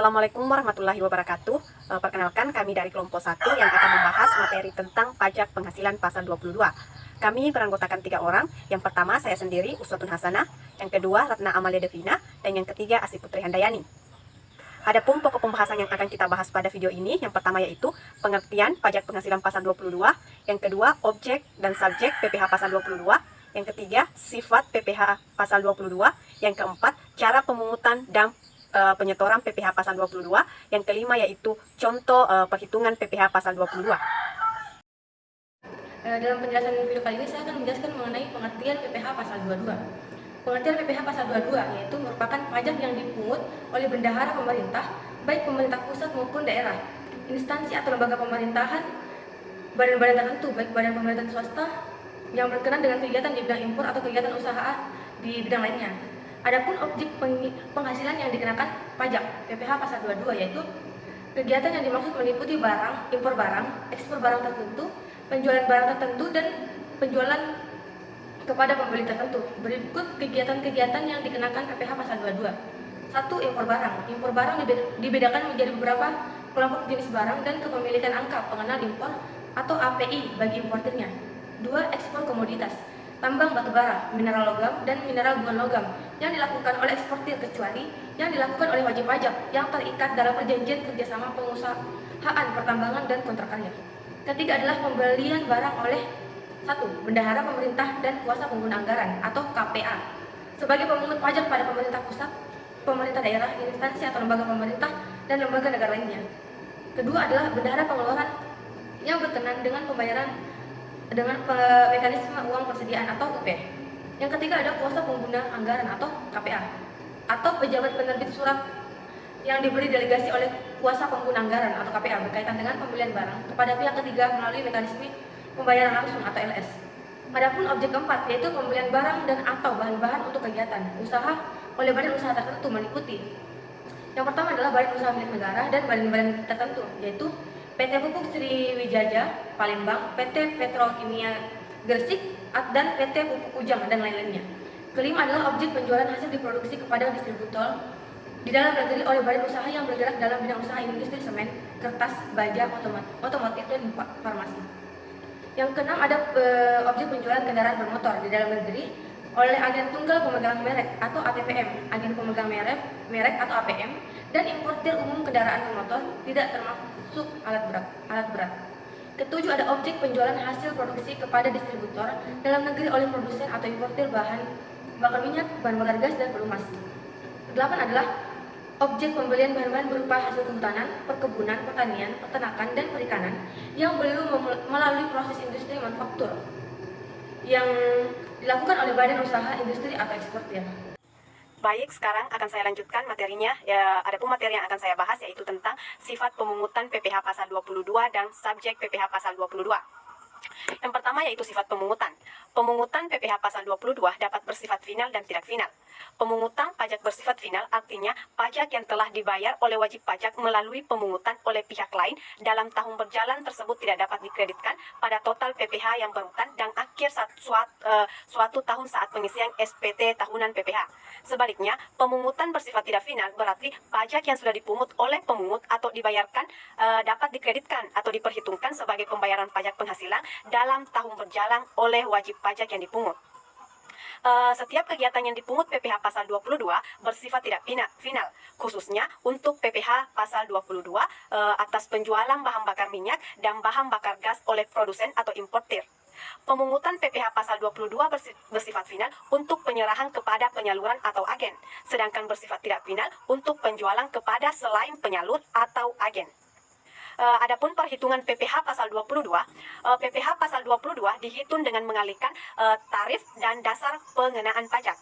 Assalamualaikum warahmatullahi wabarakatuh. Perkenalkan, kami dari kelompok 1 yang akan membahas materi tentang pajak penghasilan pasal 22. Kami beranggotakan 3 orang. Yang pertama saya sendiri, Uswatun Hasanah. Yang kedua Ratna Amalia Devina. Dan yang ketiga Asih Putri Handayani. Adapun pokok pembahasan yang akan kita bahas pada video ini, yang pertama yaitu pengertian pajak penghasilan pasal 22. Yang kedua, objek dan subjek PPh pasal 22. Yang ketiga, sifat PPh pasal 22. Yang keempat, cara pemungutan dan penyetoran PPh pasal 22. Yang kelima yaitu contoh perhitungan PPh pasal 22. Dalam penjelasan video kali ini saya akan menjelaskan mengenai pengertian PPh pasal 22. Pengertian PPh pasal 22 yaitu merupakan pajak yang dipungut oleh bendahara pemerintah, baik pemerintah pusat maupun daerah, instansi atau lembaga pemerintahan, badan-badan tertentu, baik badan pemerintahan swasta yang berkenan dengan kegiatan di bidang impor atau kegiatan usaha di bidang lainnya. Adapun objek penghasilan yang dikenakan pajak PPh pasal 22 yaitu kegiatan yang dimaksud meliputi barang, impor barang, ekspor barang tertentu, penjualan barang tertentu, dan penjualan kepada pembeli tertentu. Berikut kegiatan-kegiatan yang dikenakan PPh pasal 22. 1. Impor barang. Impor barang dibedakan menjadi beberapa kelompok jenis barang dan kepemilikan angka pengenal impor atau API bagi importirnya. 2. Ekspor komoditas. Tambang batubara, mineral logam, dan mineral bukan logam yang dilakukan oleh eksportir kecuali yang dilakukan oleh wajib pajak yang terikat dalam perjanjian kerjasama pengusahaan pertambangan dan kontrak karya. Ketiga adalah pembelian barang oleh 1. Bendahara pemerintah dan kuasa pengguna anggaran atau KPA sebagai pemungut pajak pada pemerintah pusat, pemerintah daerah, instansi atau lembaga pemerintah, dan lembaga negara lainnya. Kedua adalah bendahara pengeluaran yang berkenan dengan pembayaran dengan mekanisme uang persediaan atau UP. Yang ketiga ada kuasa pengguna anggaran atau KPA atau pejabat penerbit surat yang diberi delegasi oleh kuasa pengguna anggaran atau KPA berkaitan dengan pembelian barang kepada pihak ketiga melalui mekanisme pembayaran langsung atau LS. Adapun objek keempat yaitu pembelian barang dan atau bahan-bahan untuk kegiatan usaha oleh badan usaha tertentu meliputi. Yang pertama adalah badan usaha milik negara dan badan-badan tertentu yaitu PT Pupuk Sriwijaya Palembang, PT Petrokimia Gresik, dan PT Pupuk Ujang dan lain-lainnya. Kelima adalah objek penjualan hasil diproduksi kepada distributor di dalam negeri oleh badan usaha yang bergerak dalam bidang usaha industri semen, kertas, baja, otomotif, dan farmasi. Yang keenam ada objek penjualan kendaraan bermotor di dalam negeri oleh agen tunggal pemegang merek atau ATPM, agen pemegang merek atau APM, dan importir umum kendaraan bermotor tidak termasuk alat berat. Ketujuh ada objek penjualan hasil produksi kepada distributor dalam negeri oleh produsen atau importir bahan bakar minyak, bahan bakar gas, dan pelumas. Kedelapan adalah objek pembelian bahan-bahan berupa hasil kehutanan, perkebunan, pertanian, peternakan, dan perikanan yang belum melalui proses industri manufaktur yang dilakukan oleh badan usaha industri atau eksportir. Baik, sekarang akan saya lanjutkan materinya. Adapun materi yang akan saya bahas yaitu tentang sifat pemungutan PPh pasal 22 dan subjek PPh pasal 22. Yang pertama yaitu sifat pemungutan. Pemungutan PPh pasal 22 dapat bersifat final dan tidak final. Pemungutan pajak bersifat final artinya pajak yang telah dibayar oleh wajib pajak melalui pemungutan oleh pihak lain dalam tahun berjalan tersebut tidak dapat dikreditkan pada total PPh yang berutan dan akhir suatu tahun saat pengisian SPT tahunan PPh. Sebaliknya, pemungutan bersifat tidak final berarti pajak yang sudah dipungut oleh pemungut atau dibayarkan dapat dikreditkan atau diperhitungkan sebagai pembayaran pajak penghasilan dalam tahun berjalan oleh wajib pajak yang dipungut. Setiap kegiatan yang dipungut PPh pasal 22 bersifat tidak final, khususnya untuk PPh pasal 22 atas penjualan bahan bakar minyak dan bahan bakar gas oleh produsen atau importir. Pemungutan PPh pasal 22 bersifat final untuk penyerahan kepada penyaluran atau agen, sedangkan bersifat tidak final untuk penjualan kepada selain penyalur atau agen. Adapun perhitungan PPh pasal 22, PPh pasal 22 dihitung dengan mengalihkan tarif dan dasar pengenaan pajak.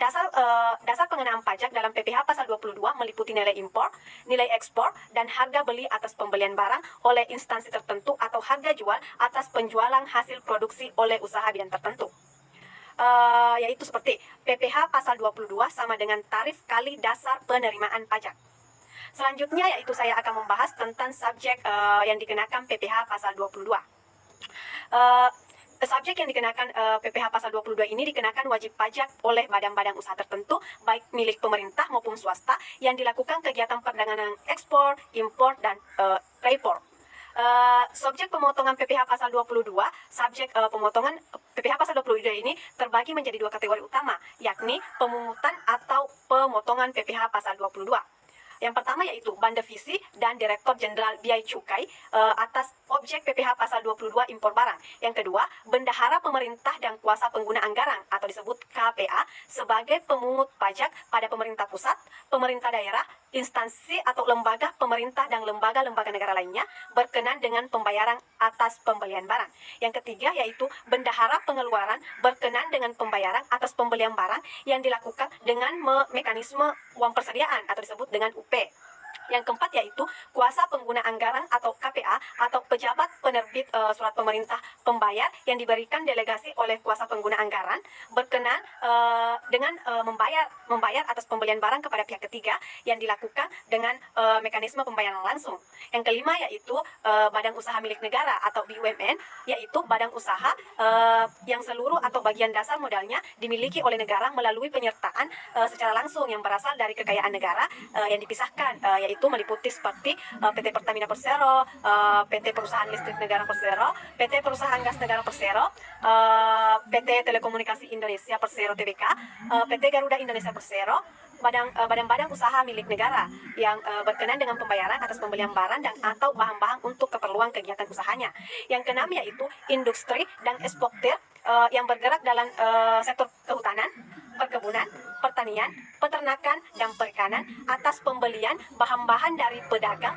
Dasar pengenaan pajak dalam PPh pasal 22 meliputi nilai impor, nilai ekspor, dan harga beli atas pembelian barang oleh instansi tertentu atau harga jual atas penjualan hasil produksi oleh usaha bidang tertentu. Yaitu seperti PPh pasal 22 sama dengan tarif kali dasar penerimaan pajak. Selanjutnya yaitu saya akan membahas tentang subjek yang dikenakan PPh pasal 22. Subjek yang dikenakan PPh pasal 22 ini dikenakan wajib pajak oleh badan-badan usaha tertentu, baik milik pemerintah maupun swasta, yang dilakukan kegiatan perdagangan ekspor, impor, dan reekspor. Subjek pemotongan PPh pasal 22, subjek pemotongan PPh pasal 22 ini terbagi menjadi dua kategori utama, yakni pemungutan atau pemotongan PPh pasal 22. Yang pertama yaitu Band Devisi dan Direktur Jenderal Biaya Cukai atas objek PPh pasal 22 impor barang. Yang kedua, bendahara pemerintah dan kuasa pengguna anggaran atau disebut KPA sebagai pemungut pajak pada pemerintah pusat, pemerintah daerah, instansi atau lembaga pemerintah dan lembaga-lembaga negara lainnya berkenan dengan pembayaran atas pembelian barang. Yang ketiga yaitu bendahara pengeluaran berkenan dengan pembayaran atas pembelian barang yang dilakukan dengan mekanisme uang persediaan atau disebut dengan UP. Yang keempat yaitu kuasa pengguna anggaran atau KPA atau pejabat penerbit surat pemerintah pembayar yang diberikan delegasi oleh kuasa pengguna anggaran berkenan dengan membayar atas pembelian barang kepada pihak ketiga yang dilakukan dengan mekanisme pembayaran langsung. Yang kelima yaitu badan usaha milik negara atau BUMN, yaitu badan usaha yang seluruh atau bagian dasar modalnya dimiliki oleh negara melalui penyertaan secara langsung yang berasal dari kekayaan negara yang dipisahkan, yaitu meliputi seperti PT Pertamina Persero, PT Perusahaan Listrik Negara Persero, PT Perusahaan Gas Negara Persero, PT Telekomunikasi Indonesia Persero Tbk, PT Garuda Indonesia Persero, badan-badan usaha milik negara yang berkenan dengan pembayaran atas pembelian barang dan atau bahan-bahan untuk keperluan kegiatan usahanya. Yang keenam yaitu industri dan eksportir yang bergerak dalam sektor kehutanan, perkebunan, pertanian, peternakan, dan perikanan atas pembelian bahan-bahan dari pedagang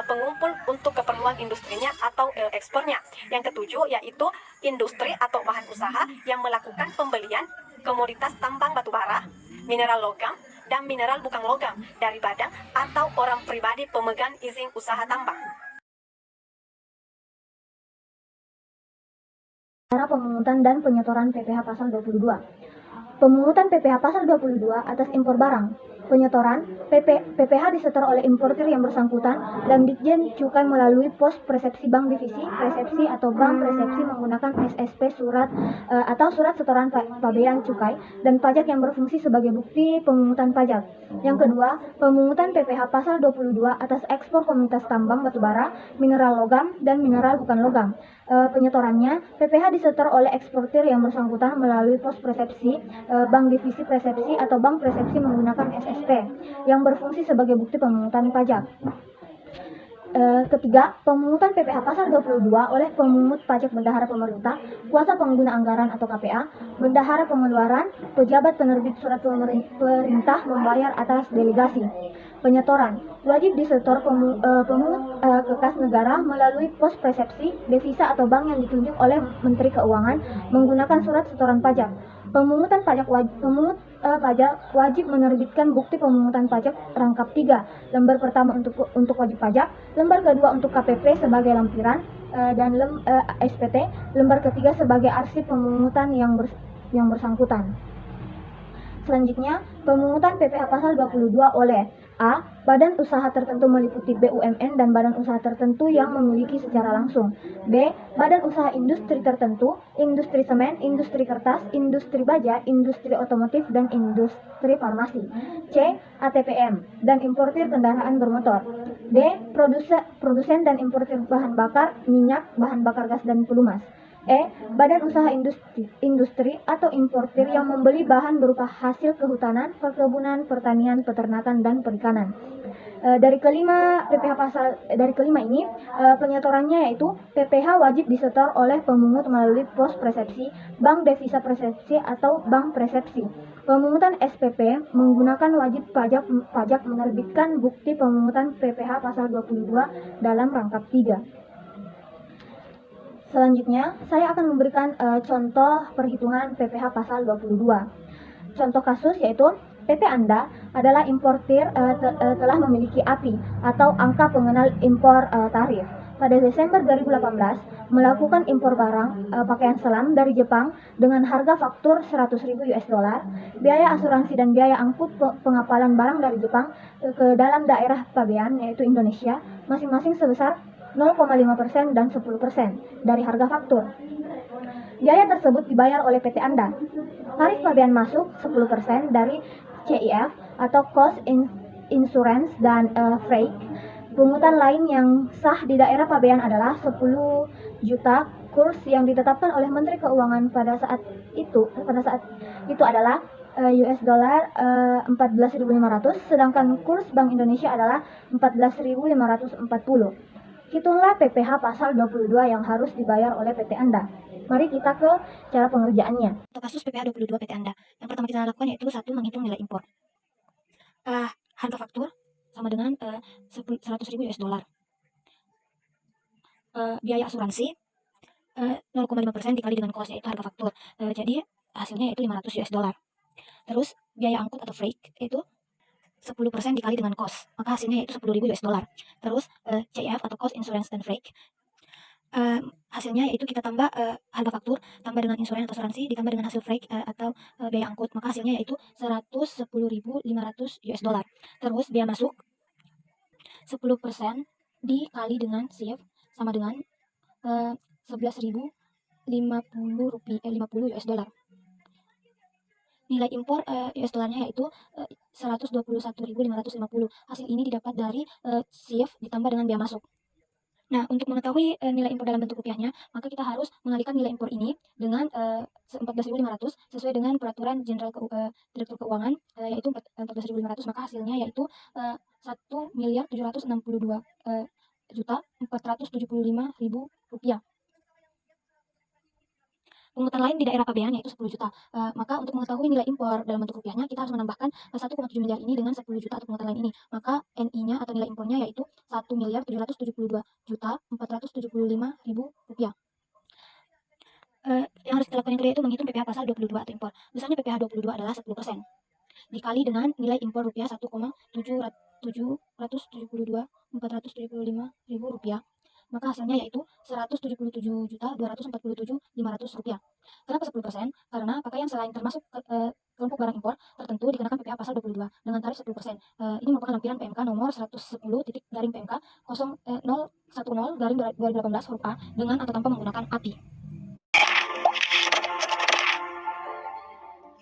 pengumpul untuk keperluan industrinya atau ekspornya. Yang ketujuh yaitu industri atau bahan usaha yang melakukan pembelian komoditas tambang batubara, mineral logam, dan mineral bukan logam dari badan atau orang pribadi pemegang izin usaha tambang. Cara pemungutan dan penyetoran PPh pasal 22. Pemungutan PPh pasal 22 atas impor barang. Penyetoran PPh disetor oleh importir yang bersangkutan dan Ditjen Cukai melalui pos persepsi bank divisi, persepsi atau bank persepsi menggunakan SSP surat atau surat setoran pabean cukai dan pajak yang berfungsi sebagai bukti pemungutan pajak. Yang kedua, pemungutan PPh pasal 22 atas ekspor komoditas tambang batubara, mineral logam, dan mineral bukan logam. Penyetorannya, PPh disetor oleh eksportir yang bersangkutan melalui pos persepsi, bank divisi persepsi atau bank persepsi menggunakan SSP yang berfungsi sebagai bukti pemungutan pajak. Ketiga, pemungutan PPh pasal 22 oleh pemungut pajak bendahara pemerintah, kuasa pengguna anggaran atau KPA, bendahara pengeluaran, pejabat penerbit surat perintah membayar atas delegasi. Penyetoran wajib disetor pemungut ke kas negara melalui pos persepsi, devisa atau bank yang ditunjuk oleh Menteri Keuangan menggunakan surat setoran pajak. Pemungut pajak wajib menerbitkan bukti pemungutan pajak rangkap 3, lembar pertama untuk wajib pajak, lembar kedua untuk KPP sebagai lampiran dan SPT, lembar ketiga sebagai arsip pemungutan yang bersangkutan. Selanjutnya, pemungutan PPh pasal 22 oleh A. Badan usaha tertentu meliputi BUMN dan badan usaha tertentu yang memiliki secara langsung. B. Badan usaha industri tertentu, industri semen, industri kertas, industri baja, industri otomotif, dan industri farmasi. C. ATPM dan importir kendaraan bermotor. D. Produsen dan importir bahan bakar, minyak, bahan bakar gas, dan pelumas. E. Badan usaha industri atau importir yang membeli bahan berupa hasil kehutanan, perkebunan, pertanian, peternakan, dan perikanan. Dari kelima ini penyetorannya yaitu PPh wajib disetor oleh pemungut melalui pos persepsi, bank devisa persepsi atau bank persepsi. Pemungutan SPP menggunakan wajib pajak menerbitkan bukti pemungutan PPh pasal 22 dalam rangkap 3. Selanjutnya, saya akan memberikan contoh perhitungan PPh pasal 22. Contoh kasus yaitu PT Anda adalah importir telah memiliki API atau angka pengenal impor tarif. Pada Desember 2018, melakukan impor barang pakaian selam dari Jepang dengan harga faktur 100.000 US dollar, biaya asuransi dan biaya angkut pengapalan barang dari Jepang ke dalam daerah pabean yaitu Indonesia masing-masing sebesar 0,5% dan 10% dari harga faktur. Biaya tersebut dibayar oleh PT Anda. Tarif pabean masuk 10% dari CIF atau Cost Insurance dan Freight. Pungutan lain yang sah di daerah pabean adalah 10 juta. Kurs yang ditetapkan oleh Menteri Keuangan pada saat itu adalah US dollar 14.500, sedangkan kurs Bank Indonesia adalah 14.540. Hitunglah PPh pasal 22 yang harus dibayar oleh PT Anda. Mari kita ke cara pengerjaannya. Untuk kasus PPh 22 PT Anda, yang pertama kita lakukan yaitu satu, menghitung nilai impor. Harga faktur sama dengan 100.000 US dollar. Biaya asuransi 0,5% dikali dengan cost, yaitu harga faktur. Jadi hasilnya yaitu 500 US dollar. Terus biaya angkut atau freight itu 10% dikali dengan cost, maka hasilnya yaitu 10.000 US dollar. Terus CIF atau cost insurance dan freight, hasilnya yaitu kita tambah harga faktur tambah dengan insurans atau asuransi ditambah dengan hasil freight atau biaya angkut, maka hasilnya yaitu 110.500 US dollar. Terus biaya masuk 10% dikali dengan CIF sama dengan 11.050 US dollar. Nilai impor US dollarnya yaitu 121.550. Hasil ini didapat dari CIF ditambah dengan biaya masuk. Nah, untuk mengetahui nilai impor dalam bentuk rupiahnya, maka kita harus mengalihkan nilai impor ini dengan 14.500 sesuai dengan peraturan Jenderal Direktur Keuangan, yaitu 14.500, maka hasilnya yaitu 1.762.475.000 rupiah. Pungutan lain di daerah pabean yaitu 10 juta. Maka untuk mengetahui nilai impor dalam bentuk rupiahnya, kita harus menambahkan 1,7 miliar ini dengan 10 juta atau pungutan lain ini. Maka NI-nya atau nilai impornya yaitu 1.772.475.000 rupiah. Yang harus dilakukan yang kedua itu menghitung PPh pasal 22 atau impor. Misalnya PPh 22 adalah 10% dikali dengan nilai impor rupiah 1,772.475.000 rupiah. Maka hasilnya yaitu 177.247.500 rupiah. Kenapa 10%? Karena pakaian selain termasuk kelompok barang impor tertentu dikenakan PPh pasal 22 dengan tarif 10%. Ini merupakan lampiran PMK nomor 110.PMK 010/2018 huruf A dengan atau tanpa menggunakan API.